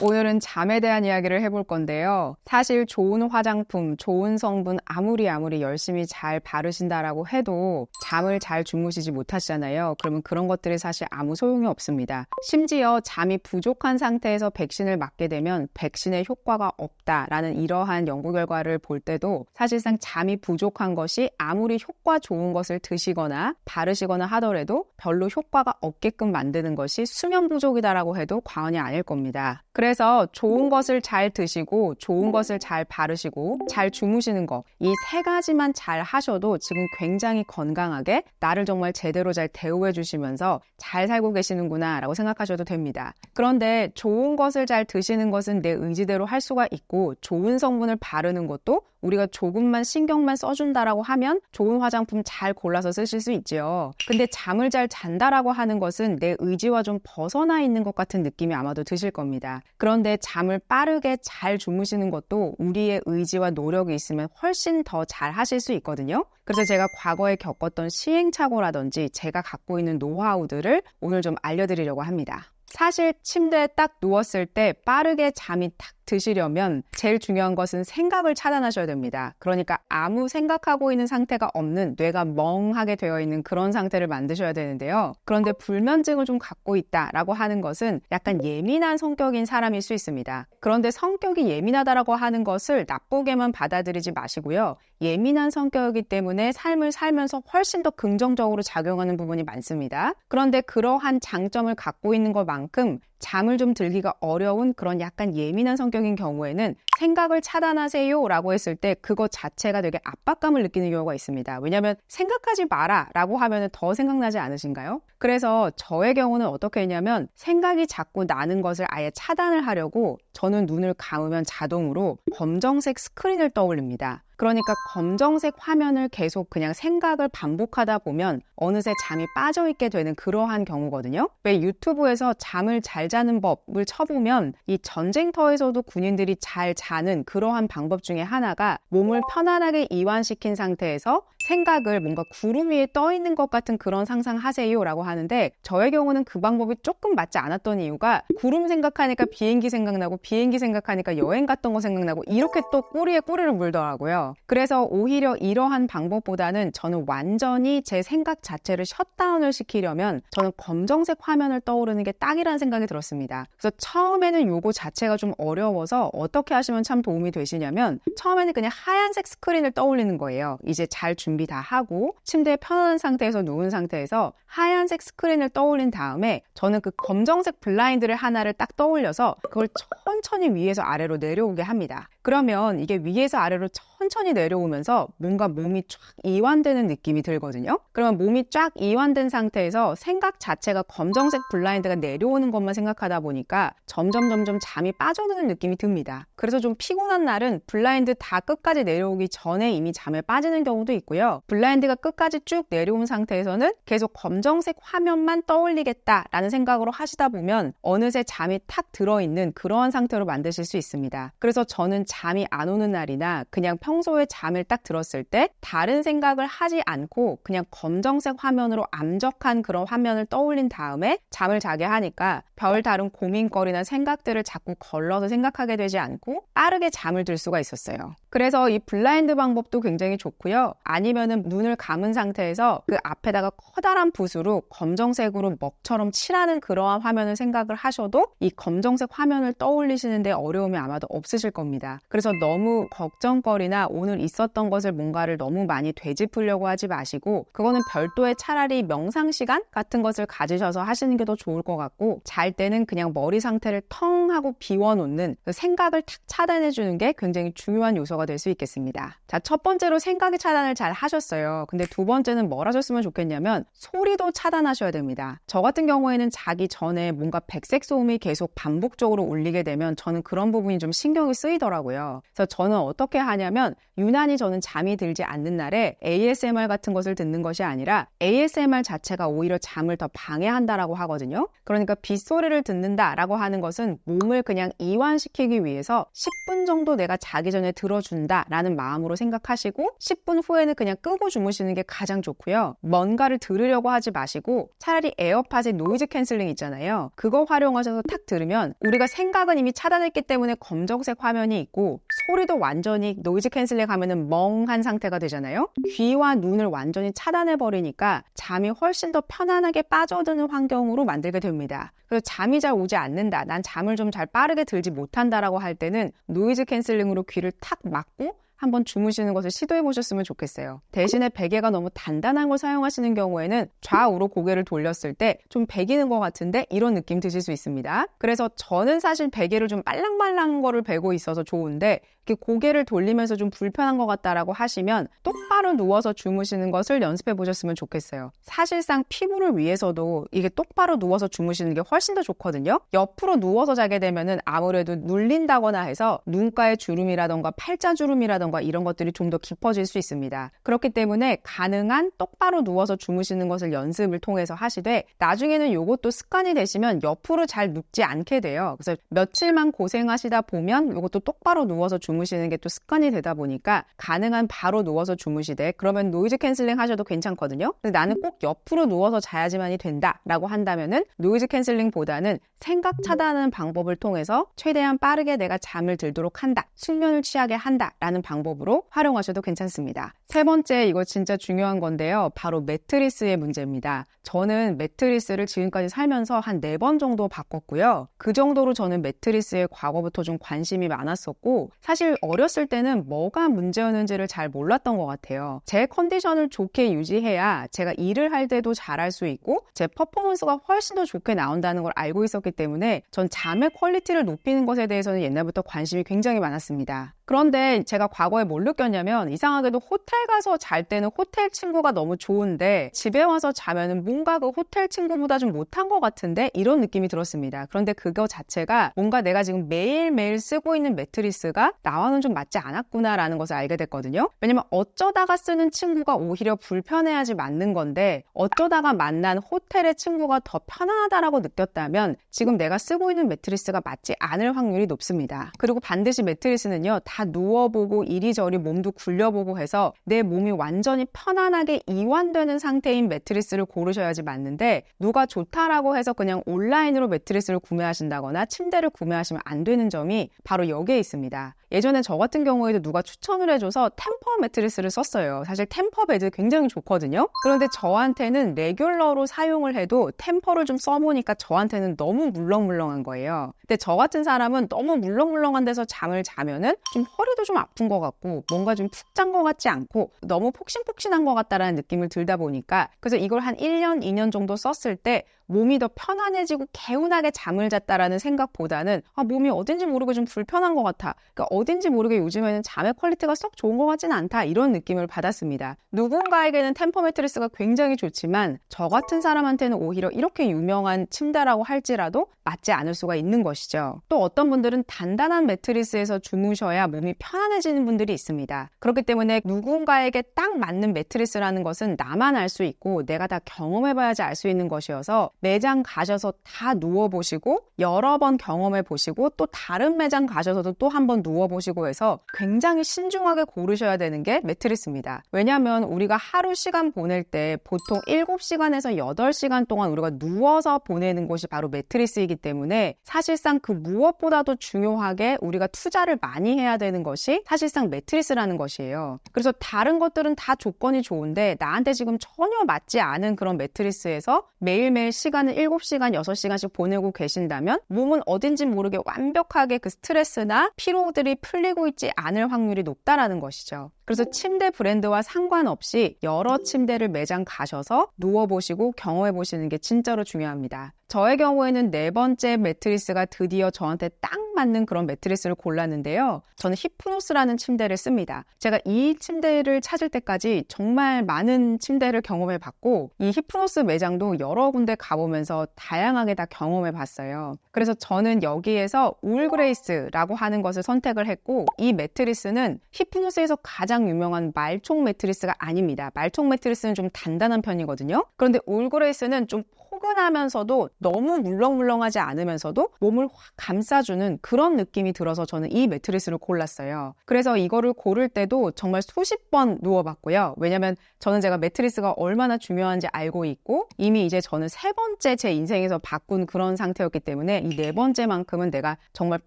오늘은 잠에 대한 이야기를 해볼 건데요. 사실 좋은 화장품, 좋은 성분 아무리 열심히 잘 바르신다라고 해도 잠을 잘 주무시지 못하시잖아요. 그러면 그런 것들이 사실 아무 소용이 없습니다. 심지어 잠이 부족한 상태에서 백신을 맞게 되면 백신의 효과가 없다라는 이러한 연구 결과를 볼 때도 사실상 잠이 부족한 것이 아무리 효과 좋은 것을 드시거나 바르시거나 하더라도 별로 효과가 없게끔 만드는 것이 수면 부족이다라고 해도 과언이 아닐 겁니다. 그래서 좋은 것을 잘 드시고 좋은 것을 잘 바르시고 잘 주무시는 거, 이 세 가지만 잘 하셔도 지금 굉장히 건강하게 나를 정말 제대로 잘 대우해 주시면서 잘 살고 계시는구나 라고 생각하셔도 됩니다. 그런데 좋은 것을 잘 드시는 것은 내 의지대로 할 수가 있고 좋은 성분을 바르는 것도 우리가 조금만 신경만 써준다라고 하면 좋은 화장품 잘 골라서 쓰실 수 있죠. 근데 잠을 잘 잔다라고 하는 것은 내 의지와 좀 벗어나 있는 것 같은 느낌이 아마도 드실 겁니다. 그런데 잠을 빠르게 잘 주무시는 것도 우리의 의지와 노력이 있으면 훨씬 더 잘 하실 수 있거든요. 그래서 제가 과거에 겪었던 시행착오라든지 제가 갖고 있는 노하우들을 오늘 좀 알려드리려고 합니다. 사실 침대에 딱 누웠을 때 빠르게 잠이 탁 드시려면 제일 중요한 것은 생각을 차단하셔야 됩니다. 그러니까 아무 생각하고 있는 상태가 없는, 뇌가 멍하게 되어 있는 그런 상태를 만드셔야 되는데요. 그런데 불면증을 좀 갖고 있다라고 하는 것은 약간 예민한 성격인 사람일 수 있습니다. 그런데 성격이 예민하다라고 하는 것을 나쁘게만 받아들이지 마시고요. 예민한 성격이기 때문에 삶을 살면서 훨씬 더 긍정적으로 작용하는 부분이 많습니다. 그런데 그러한 장점을 갖고 있는 것만큼 잠을 좀 들기가 어려운 그런 약간 예민한 성격인 경우에는 생각을 차단하세요 라고 했을 때 그것 자체가 되게 압박감을 느끼는 경우가 있습니다. 왜냐하면 생각하지 마라 라고 하면 더 생각나지 않으신가요? 그래서 저의 경우는 어떻게 했냐면 생각이 자꾸 나는 것을 아예 차단을 하려고 저는 눈을 감으면 자동으로 검정색 스크린을 떠올립니다. 그러니까 검정색 화면을 계속 그냥 생각을 반복하다 보면 어느새 잠이 빠져있게 되는 그러한 경우거든요. 왜 유튜브에서 잠을 잘 자는 법을 쳐보면 이 전쟁터에서도 군인들이 잘 자는 그러한 방법 중에 하나가 몸을 편안하게 이완시킨 상태에서 생각을 뭔가 구름 위에 떠 있는 것 같은 그런 상상하세요 라고 하는데 저의 경우는 그 방법이 조금 맞지 않았던 이유가 구름 생각하니까 비행기 생각나고 비행기 생각하니까 여행 갔던 거 생각나고 이렇게 또 꼬리에 꼬리를 물더라고요. 그래서 오히려 이러한 방법보다는 저는 완전히 제 생각 자체를 셧다운을 시키려면 저는 검정색 화면을 떠오르는 게 딱이라는 생각이 들었습니다. 그래서 처음에는 요거 자체가 좀 어려워서 어떻게 하시면 참 도움이 되시냐면 처음에는 그냥 하얀색 스크린을 떠올리는 거예요. 이제 잘 준비 다 하고 침대에 편안한 상태에서 누운 상태에서 하얀색 스크린을 떠올린 다음에 저는 그 검정색 블라인드를 하나를 딱 떠올려서 그걸 천천히 위에서 아래로 내려오게 합니다. 그러면 이게 위에서 아래로 천천히 내려오면서 뭔가 몸이 쫙 이완되는 느낌이 들거든요. 그러면 몸이 쫙 이완된 상태에서 생각 자체가 검정색 블라인드가 내려오는 것만 생각하다 보니까 점점 잠이 빠져드는 느낌이 듭니다. 그래서 좀 피곤한 날은 블라인드 다 끝까지 내려오기 전에 이미 잠에 빠지는 경우도 있고요. 블라인드가 끝까지 쭉 내려온 상태에서는 계속 검정색 화면만 떠올리겠다라는 생각으로 하시다 보면 어느새 잠이 탁 들어있는 그러한 상태로 만드실 수 있습니다. 그래서 저는 잠이 안 오는 날이나 그냥 평소에 잠을 딱 들었을 때 다른 생각을 하지 않고 그냥 검정색 화면으로 암적한 그런 화면을 떠올린 다음에 잠을 자게 하니까 별다른 고민거리나 생각들을 자꾸 걸러서 생각하게 되지 않고 빠르게 잠을 들 수가 있었어요. 그래서 이 블라인드 방법도 굉장히 좋고요. 아니면은 눈을 감은 상태에서 그 앞에다가 커다란 붓으로 검정색으로 먹처럼 칠하는 그러한 화면을 생각을 하셔도 이 검정색 화면을 떠올리시는데 어려움이 아마도 없으실 겁니다. 그래서 너무 걱정거리나 오늘 있었던 것을 뭔가를 너무 많이 되짚으려고 하지 마시고 그거는 별도의 차라리 명상 시간 같은 것을 가지셔서 하시는 게 더 좋을 것 같고 잘 때는 그냥 머리 상태를 텅 하고 비워놓는 그 생각을 탁 차단해주는 게 굉장히 중요한 요소가 될 수 있겠습니다. 자, 첫 번째로 생각의 차단을 잘 하셨어요. 근데 두 번째는 뭘 하셨으면 좋겠냐면 소리도 차단하셔야 됩니다. 저 같은 경우에는 자기 전에 뭔가 백색 소음이 계속 반복적으로 울리게 되면 저는 그런 부분이 좀 신경이 쓰이더라고요. 그래서 저는 어떻게 하냐면 유난히 저는 잠이 들지 않는 날에 ASMR 같은 것을 듣는 것이 아니라 ASMR 자체가 오히려 잠을 더 방해한다라고 하거든요. 그러니까 빗소리를 듣는다라고 하는 것은 몸을 그냥 이완시키기 위해서 10분 정도 내가 자기 전에 들어준다라는 마음으로 생각하시고 10분 후에는 그냥 그냥 끄고 주무시는 게 가장 좋고요. 뭔가를 들으려고 하지 마시고 차라리 에어팟의 노이즈 캔슬링 있잖아요. 그거 활용하셔서 탁 들으면 우리가 생각은 이미 차단했기 때문에 검정색 화면이 있고 소리도 완전히 노이즈 캔슬링 하면은 멍한 상태가 되잖아요. 귀와 눈을 완전히 차단해버리니까 잠이 훨씬 더 편안하게 빠져드는 환경으로 만들게 됩니다. 그래서 잠이 잘 오지 않는다, 난 잠을 좀 잘 빠르게 들지 못한다라고 할 때는 노이즈 캔슬링으로 귀를 탁 막고 한번 주무시는 것을 시도해 보셨으면 좋겠어요. 대신에 베개가 너무 단단한 걸 사용하시는 경우에는 좌우로 고개를 돌렸을 때 좀 베기는 것 같은데 이런 느낌 드실 수 있습니다. 그래서 저는 사실 베개를 좀 말랑말랑한 거를 베고 있어서 좋은데 이렇게 고개를 돌리면서 좀 불편한 것 같다라고 하시면 똑바로 누워서 주무시는 것을 연습해 보셨으면 좋겠어요. 사실상 피부를 위해서도 이게 똑바로 누워서 주무시는 게 훨씬 더 좋거든요. 옆으로 누워서 자게 되면은 아무래도 눌린다거나 해서 눈가의 주름이라던가 팔자주름이라던가 이런 것들이 좀 더 깊어질 수 있습니다. 그렇기 때문에 가능한 똑바로 누워서 주무시는 것을 연습을 통해서 하시되 나중에는 이것도 습관이 되시면 옆으로 잘 눕지 않게 돼요. 그래서 며칠만 고생하시다 보면 이것도 똑바로 누워서 주무시는 게 또 습관이 되다 보니까 가능한 바로 누워서 주무시되 그러면 노이즈 캔슬링 하셔도 괜찮거든요. 근데 나는 꼭 옆으로 누워서 자야지만이 된다라고 한다면은 노이즈 캔슬링보다는 생각 차단하는 방법을 통해서 최대한 빠르게 내가 잠을 들도록 한다, 숙면을 취하게 한다라는 방법으로 활용하셔도 괜찮습니다. 세 번째, 이거 진짜 중요한 건데요. 바로 매트리스의 문제입니다. 저는 매트리스를 지금까지 살면서 한 4번 정도 바꿨고요. 그 정도로 저는 매트리스에 과거부터 좀 관심이 많았었고 사실 어렸을 때는 뭐가 문제였는지를 잘 몰랐던 것 같아요. 제 컨디션을 좋게 유지해야 제가 일을 할 때도 잘할 수 있고 제 퍼포먼스가 훨씬 더 좋게 나온다는 걸 알고 있었기 때문에 전 잠의 퀄리티를 높이는 것에 대해서는 옛날부터 관심이 굉장히 많았습니다. 그런데 제가 과거에 뭘 느꼈냐면 이상하게도 호텔 가서 잘 때는 호텔 친구가 너무 좋은데 집에 와서 자면은 뭔가 그 호텔 친구보다 좀 못한 것 같은데 이런 느낌이 들었습니다. 그런데 그거 자체가 뭔가 내가 지금 매일매일 쓰고 있는 매트리스가 나와는 좀 맞지 않았구나라는 것을 알게 됐거든요. 왜냐면 어쩌다가 쓰는 친구가 오히려 불편해야지 맞는 건데 어쩌다가 만난 호텔의 친구가 더 편안하다라고 느꼈다면 지금 내가 쓰고 있는 매트리스가 맞지 않을 확률이 높습니다. 그리고 반드시 매트리스는요, 다 누워보고 이리저리 몸도 굴려보고 해서 내 몸이 완전히 편안하게 이완되는 상태인 매트리스를 고르셔야지 맞는데 누가 좋다라고 해서 그냥 온라인으로 매트리스를 구매하신다거나 침대를 구매하시면 안 되는 점이 바로 여기에 있습니다. 예전에 저 같은 경우에도 누가 추천을 해줘서 템퍼 매트리스를 썼어요. 사실 템퍼 베드 굉장히 좋거든요. 그런데 저한테는 레귤러로 사용을 해도 템퍼를 좀 써보니까 저한테는 너무 물렁물렁한 거예요. 근데 저 같은 사람은 너무 물렁물렁한 데서 잠을 자면은 좀 허리도 좀 아픈 것 같고 뭔가 좀 푹 잔 것 같지 않고 너무 폭신폭신한 것 같다라는 느낌을 들다 보니까 그래서 이걸 한 1년, 2년 정도 썼을 때 몸이 더 편안해지고 개운하게 잠을 잤다라는 생각보다는 몸이 어딘지 모르게 좀 불편한 것 같아. 그러니까 어딘지 모르게 요즘에는 잠의 퀄리티가 썩 좋은 것 같지는 않다. 이런 느낌을 받았습니다. 누군가에게는 템퍼 매트리스가 굉장히 좋지만 저 같은 사람한테는 오히려 이렇게 유명한 침대라고 할지라도 맞지 않을 수가 있는 것이죠. 또 어떤 분들은 단단한 매트리스에서 주무셔야 몸이 편안해지는 분들이 있습니다. 그렇기 때문에 누군가에게 딱 맞는 매트리스라는 것은 나만 알 수 있고 내가 다 경험해봐야지 알 수 있는 것이어서 매장 가셔서 다 누워보시고 여러 번 경험해보시고 또 다른 매장 가셔서도 또 한 번 누워보시고 해서 굉장히 신중하게 고르셔야 되는 게 매트리스입니다. 왜냐하면 우리가 하루 시간 보낼 때 보통 7시간에서 8시간 동안 우리가 누워서 보내는 곳이 바로 매트리스이기 때문에 사실상 그 무엇보다도 중요하게 우리가 투자를 많이 해야 되는 것이 사실상 매트리스라는 것이에요. 그래서 다른 것들은 다 조건이 좋은데 나한테 지금 전혀 맞지 않은 그런 매트리스에서 매일매일 시간을 7시간, 6시간씩 보내고 계신다면 몸은 어딘지 모르게 완벽하게 그 스트레스나 피로들이 풀리고 있지 않을 확률이 높다라는 것이죠. 그래서 침대 브랜드와 상관없이 여러 침대를 매장 가셔서 누워보시고 경험해보시는 게 진짜로 중요합니다. 저의 경우에는 4번째 매트리스가 드디어 저한테 딱 맞는 그런 매트리스를 골랐는데요. 저는 히프노스라는 침대를 씁니다. 제가 이 침대를 찾을 때까지 정말 많은 침대를 경험해봤고 이 히프노스 매장도 여러 군데 가보면서 다양하게 다 경험해봤어요. 그래서 저는 여기에서 울그레이스라고 하는 것을 선택을 했고 이 매트리스는 히프노스에서 가장 유명한 말총 매트리스가 아닙니다. 말총 매트리스는 좀 단단한 편이거든요. 그런데 울그레이스는 좀 포근하면서도 너무 물렁물렁하지 않으면서도 몸을 확 감싸주는 그런 느낌이 들어서 저는 이 매트리스를 골랐어요. 그래서 이거를 고를 때도 정말 수십 번 누워봤고요. 왜냐면 저는 제가 매트리스가 얼마나 중요한지 알고 있고 이미 이제 저는 3번째 제 인생에서 바꾼 그런 상태였기 때문에 이 4번째만큼은 내가 정말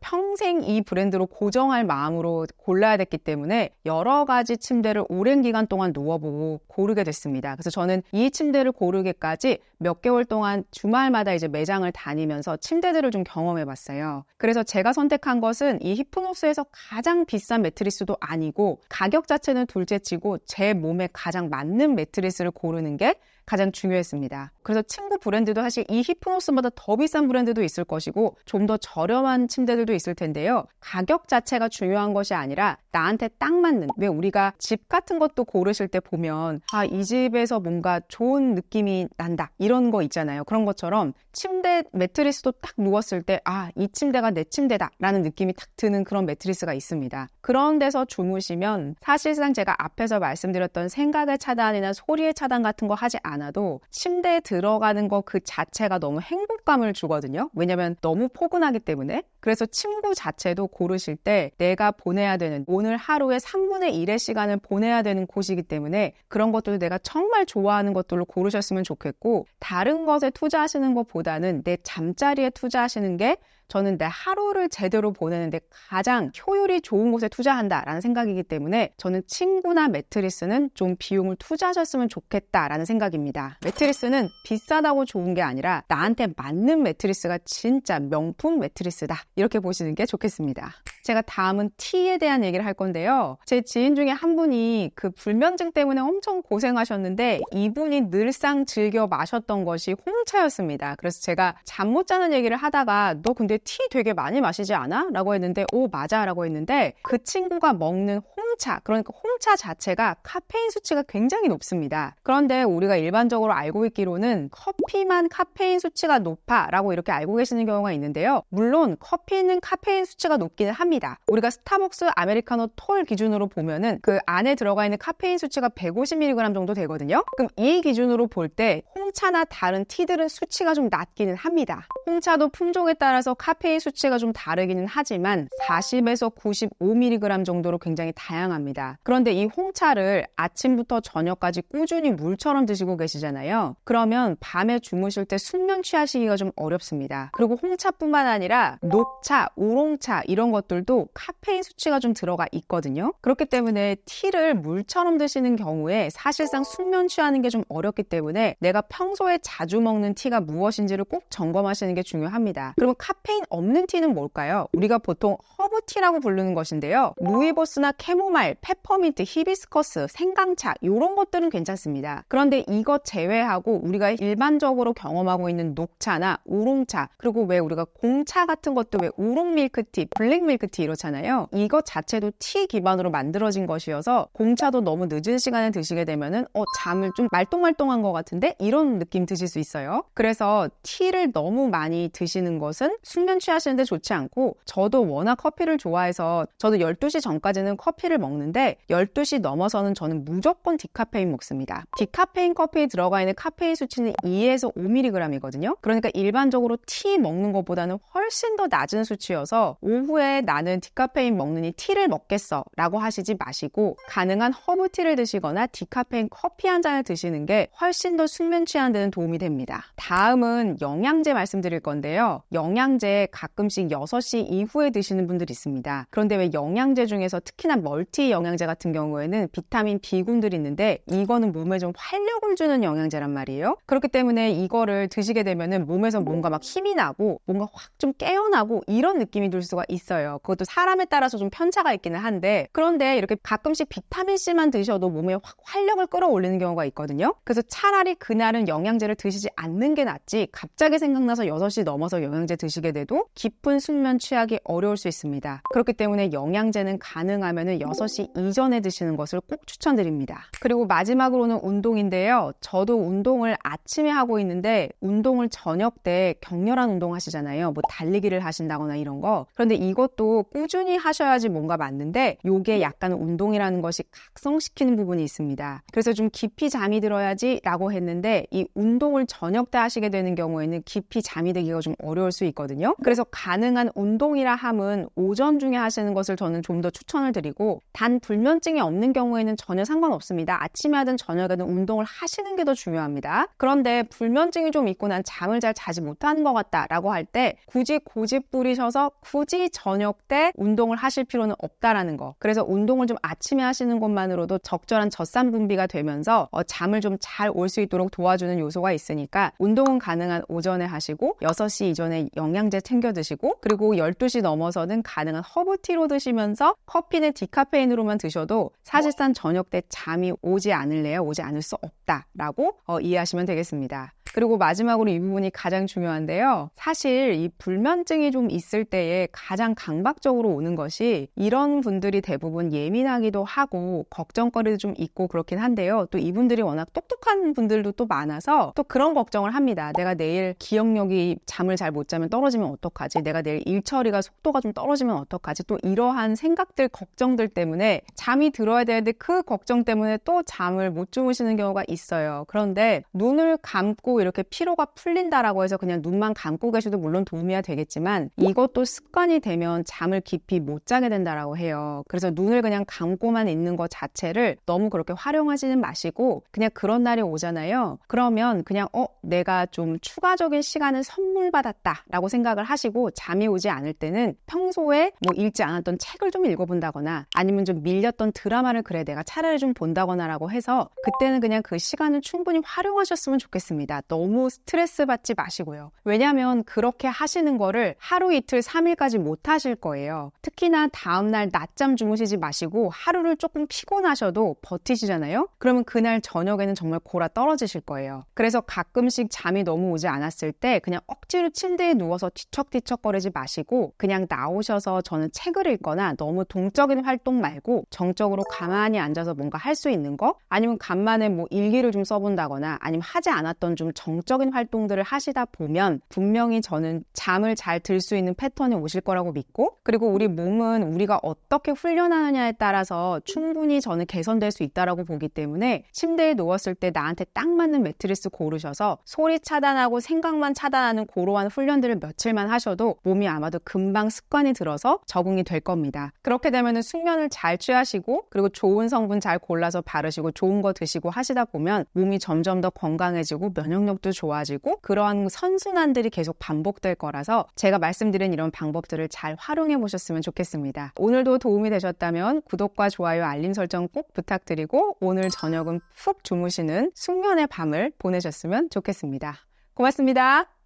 평생 이 브랜드로 고정할 마음으로 골라야 됐기 때문에 여러 가지 침대를 오랜 기간 동안 누워보고 고르게 됐습니다. 그래서 저는 이 침대를 고르기까지 몇 개월 동안 주말마다 이제 매장을 다니면서 침대들을 좀 경험해봤어요. 그래서 제가 선택한 것은 이 히프노스에서 가장 비싼 매트리스도 아니고 가격 자체는 둘째치고 제 몸에 가장 맞는 매트리스를 고르는 게 가장 중요했습니다. 그래서 침구 브랜드도 사실 이 히프노스보다 더 비싼 브랜드도 있을 것이고 좀 더 저렴한 침대들도 있을 텐데요. 가격 자체가 중요한 것이 아니라 나한테 딱 맞는, 왜 우리가 집 같은 것도 고르실 때 보면 이 집에서 뭔가 좋은 느낌이 난다 이런 거 있잖아요. 그런 것처럼 침대 매트리스도 딱 누웠을 때 이 침대가 내 침대다 라는 느낌이 딱 드는 그런 매트리스가 있습니다. 그런 데서 주무시면 사실상 제가 앞에서 말씀드렸던 생각의 차단이나 소리의 차단 같은 거 하지 않아도 침대에 들어가는 거 그 자체가 너무 행복감을 주거든요. 왜냐면 너무 포근하기 때문에. 그래서 침구 자체도 고르실 때 내가 보내야 되는 오늘 하루의 3분의 1의 시간을 보내야 되는 곳이기 때문에 그런 것들도 내가 정말 좋아하는 것들로 고르셨으면 좋겠고 다른 것에 투자하시는 것보다는 내 잠자리에 투자하시는 게 저는 내 하루를 제대로 보내는데 가장 효율이 좋은 곳에 투자한다라는 생각이기 때문에 저는 침구나 매트리스는 좀 비용을 투자하셨으면 좋겠다라는 생각입니다. 매트리스는 비싸다고 좋은 게 아니라 나한테 맞는 매트리스가 진짜 명품 매트리스다. 이렇게 보시는 게 좋겠습니다. 제가 다음은 티에 대한 얘기를 할 건데요. 제 지인 중에 한 분이 그 불면증 때문에 엄청 고생하셨는데 이분이 늘상 즐겨 마셨던 것이 홍차였습니다. 그래서 제가 잠 못 자는 얘기를 하다가 너 근데 티 되게 많이 마시지 않아? 라고 했는데 오 맞아 라고 했는데 그 친구가 먹는 홍차, 그러니까 홍차 자체가 카페인 수치가 굉장히 높습니다. 그런데 우리가 일반적으로 알고 있기로는 커피만 카페인 수치가 높아 라고 이렇게 알고 계시는 경우가 있는데요. 물론 커피는 카페인 수치가 높기는 합니다. 우리가 스타벅스 아메리카노 톨 기준으로 보면은 그 안에 들어가 있는 카페인 수치가 150mg 정도 되거든요. 그럼 이 기준으로 볼 때 홍차나 다른 티들은 수치가 좀 낮기는 합니다. 홍차도 품종에 따라서 카페인 수치가 좀 다르기는 하지만 40에서 95mg 정도로 굉장히 다양합니다. 그런데 이 홍차를 아침부터 저녁까지 꾸준히 물처럼 드시고 계시잖아요. 그러면 밤에 주무실 때 숙면 취하시기가 좀 어렵습니다. 그리고 홍차뿐만 아니라 녹차, 우롱차 이런 것들도 카페인 수치가 좀 들어가 있거든요. 그렇기 때문에 티를 물처럼 드시는 경우에 사실상 숙면 취하는 게 좀 어렵기 때문에 내가 평소에 자주 먹는 티가 무엇인지를 꼭 점검하시는 게 중요합니다. 그리고 카페인 없는 티는 뭘까요? 우리가 보통 허브티라고 부르는 것인데요. 루이보스나 캐모마일, 페퍼민트, 히비스커스, 생강차 이런 것들은 괜찮습니다. 그런데 이것 제외하고 우리가 일반적으로 경험하고 있는 녹차나 우롱차 그리고 왜 우리가 공차 같은 것도 왜 우롱 밀크티, 블랙 밀크티 이렇잖아요. 이것 자체도 티 기반으로 만들어진 것이어서 공차도 너무 늦은 시간에 드시게 되면은 잠을 좀 말똥말똥한 것 같은데 이런 느낌 드실 수 있어요. 그래서 티를 너무 많이 드시는 것은 숙면 취하시는데 좋지 않고 저도 워낙 커피를 좋아해서 저도 12시 전까지는 커피를 먹는데 12시 넘어서는 저는 무조건 디카페인 먹습니다. 디카페인 커피에 들어가 있는 카페인 수치는 2에서 5mg이거든요. 그러니까 일반적으로 티 먹는 것보다는 훨씬 더 낮은 수치여서 오후에 나는 디카페인 먹느니 티를 먹겠어 라고 하시지 마시고 가능한 허브티를 드시거나 디카페인 커피 한 잔을 드시는 게 훨씬 더 숙면 취하는 데는 도움이 됩니다. 다음은 영양제 말씀드릴 건데요. 영양제 가끔씩 6시 이후에 드시는 분들이 있습니다. 그런데 왜 영양제 중에서 특히나 멀티 영양제 같은 경우에는 비타민 B군들이 있는데 이거는 몸에 좀 활력을 주는 영양제란 말이에요. 그렇기 때문에 이거를 드시게 되면은 몸에서 뭔가 막 힘이 나고 뭔가 확 좀 깨어나고 이런 느낌이 들 수가 있어요. 그것도 사람에 따라서 좀 편차가 있기는 한데 그런데 이렇게 가끔씩 비타민C만 드셔도 몸에 확 활력을 끌어올리는 경우가 있거든요. 그래서 차라리 그날은 영양제를 드시지 않는 게 낫지 갑자기 생각나서 6시 넘어서 영양제 드시게 돼도 깊은 숙면 취하기 어려울 수 있습니다. 있습니다. 그렇기 때문에 영양제는 가능하면 6시 이전에 드시는 것을 꼭 추천드립니다. 그리고 마지막으로는 운동인데요. 저도 운동을 아침에 하고 있는데 운동을 저녁 때 격렬한 운동 하시잖아요. 뭐 달리기를 하신다거나 이런 거. 그런데 이것도 꾸준히 하셔야지 뭔가 맞는데 요게 약간 운동이라는 것이 각성시키는 부분이 있습니다. 그래서 좀 깊이 잠이 들어야지 라고 했는데 이 운동을 저녁 때 하시게 되는 경우에는 깊이 잠이 들기가 좀 어려울 수 있거든요. 그래서 가능한 운동이라 함은 오전 중에 하시는 것을 저는 좀 더 추천을 드리고, 단 불면증이 없는 경우에는 전혀 상관없습니다. 아침에 하든 저녁에든 운동을 하시는 게 더 중요합니다. 그런데 불면증이 좀 있고 난 잠을 잘 자지 못하는 것 같다 라고 할 때 굳이 고집 부리셔서 굳이 저녁 때 운동을 하실 필요는 없다라는 거. 그래서 운동을 좀 아침에 하시는 것만으로도 적절한 젖산 분비가 되면서 잠을 좀 잘 올 수 있도록 도와주는 요소가 있으니까 운동은 가능한 오전에 하시고 6시 이전에 영양제 챙겨 드시고, 그리고 12시 넘어서는 가능한 허브티로 드시면서 커피는 디카페인으로만 드셔도 사실상 저녁 때 잠이 오지 않을래야 오지 않을 수 없다라고 이해하시면 되겠습니다. 그리고 마지막으로 이 부분이 가장 중요한데요. 사실 이 불면증이 좀 있을 때에 가장 강박적으로 오는 것이, 이런 분들이 대부분 예민하기도 하고 걱정거리도 좀 있고 그렇긴 한데요. 또 이분들이 워낙 똑똑한 분들도 또 많아서 또 그런 걱정을 합니다. 내가 내일 기억력이 잠을 잘 못 자면 떨어지면 어떡하지? 내가 내일 일 처리가 속도가 좀 떨어지면 어떡하지? 또 이러한 생각들, 걱정들 때문에 잠이 들어야 되는데 그 걱정 때문에 또 잠을 못 주무시는 경우가 있어요. 그런데 눈을 감고 이렇게 피로가 풀린다라고 해서 그냥 눈만 감고 계셔도 물론 도움이 되겠지만 이것도 습관이 되면 잠을 깊이 못 자게 된다라고 해요. 그래서 눈을 그냥 감고만 있는 것 자체를 너무 그렇게 활용하지는 마시고, 그냥 그런 날이 오잖아요. 그러면 그냥 내가 좀 추가적인 시간을 선물 받았다 라고 생각을 하시고, 잠이 오지 않을 때는 평소에 뭐 읽지 않았던 책을 좀 읽어본다거나 아니면 좀 밀렸던 드라마를 그래 내가 차라리 좀 본다거나 라고 해서 그때는 그냥 그 시간을 충분히 활용하셨으면 좋겠습니다. 너무 스트레스 받지 마시고요. 왜냐하면 그렇게 하시는 거를 하루 이틀 3일까지 못 하실 거예요. 특히나 다음날 낮잠 주무시지 마시고 하루를 조금 피곤하셔도 버티시잖아요. 그러면 그날 저녁에는 정말 골아 떨어지실 거예요. 그래서 가끔씩 잠이 너무 오지 않았을 때 그냥 억지로 침대에 누워서 뒤척뒤척거리지 마시고 그냥 나오셔서 저는 책을 읽거나 너무 동적인 활동 말고 정적으로 가만히 앉아서 뭔가 할 수 있는 거, 아니면 간만에 뭐 일기를 좀 써본다거나 아니면 하지 않았던 좀 정적인 활동들을 하시다 보면 분명히 저는 잠을 잘 들 수 있는 패턴이 오실 거라고 믿고, 그리고 우리 몸은 우리가 어떻게 훈련하느냐에 따라서 충분히 저는 개선될 수 있다라고 보기 때문에 침대에 누웠을 때 나한테 딱 맞는 매트리스 고르셔서 소리 차단하고 생각만 차단하는 그러한 훈련들을 며칠만 하셔도 몸이 아마도 금방 습관이 들어서 적응이 될 겁니다. 그렇게 되면 숙면을 잘 취하시고 그리고 좋은 성분 잘 골라서 바르시고 좋은 거 드시고 하시다 보면 몸이 점점 더 건강해지고 면역력도 좋아지고 그러한 선순환들이 계속 반복될 거라서 제가 말씀드린 이런 방법들을 잘 활용해 보셨으면 좋겠습니다. 오늘도 도움이 되셨다면 구독과 좋아요, 알림 설정 꼭 부탁드리고 오늘 저녁은 푹 주무시는 숙면의 밤을 보내셨으면 좋겠습니다. 고맙습니다.